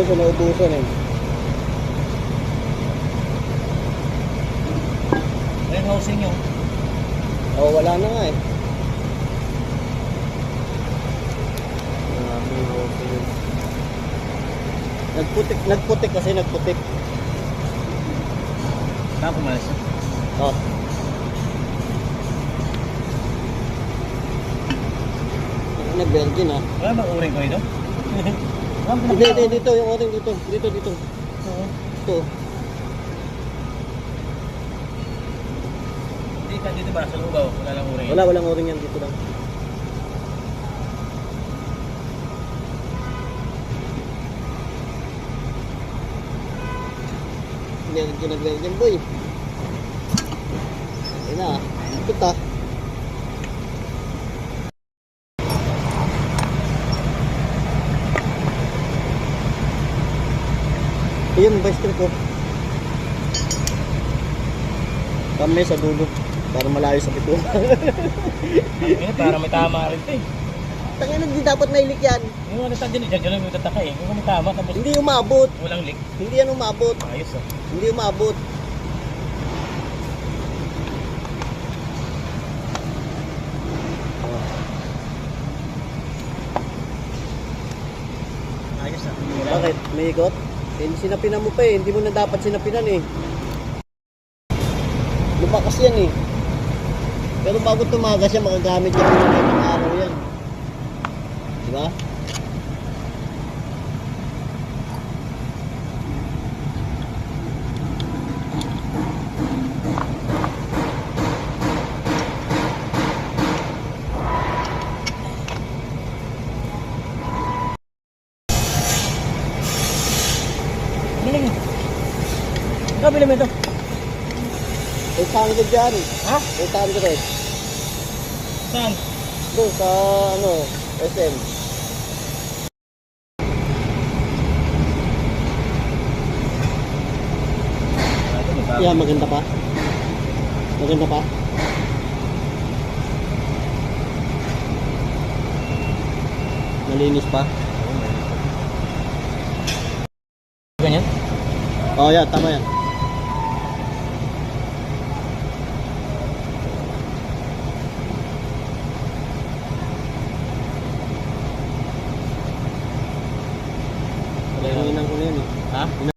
siya naubusan eh. Ayun, housing nyo. Oh, wala na nga eh. Nagputik kasi nagputik. Saan pumalas yun? Oh. Nag-Belgian ah. Wala bang uring ko ito? Hindi, dito yung oring dito. Dito. Oo. Ito. Hindi ka dito ba sa lugaw? Wala lang uring. Walang oring yan dito lang. Nag-Belgian boy. Ayun na. Ikot ah. Ayun, bicycle ko. Kami sa dulo. Para malayo sa pito. Para may tama rin ito eh. Tangina, hindi dapat mailik yan. Yung ano sa din, dyan yung tataka eh. Kung may tama, tapos Hindi umabot. walang leak. Hindi yan umabot. Ayos ah. Hindi umabot. Ayos ah. Bakit? May ikot? Sinapinan mo pa eh. Hindi mo na dapat sinapinan eh. Lumakas yan eh. Pero bago tumagas yan, makagamit yan ng araw yan. Diba? Biling. Ikaw, biling mo ito. 800 dyan. Ha? 800. Saan? Doon sa ano, SM. Yeah, maganda pa. Maganda pa. Malinis pa. Ganyan? Oh, yeah, tama yan. Hinahinan ko na yun eh. Ha?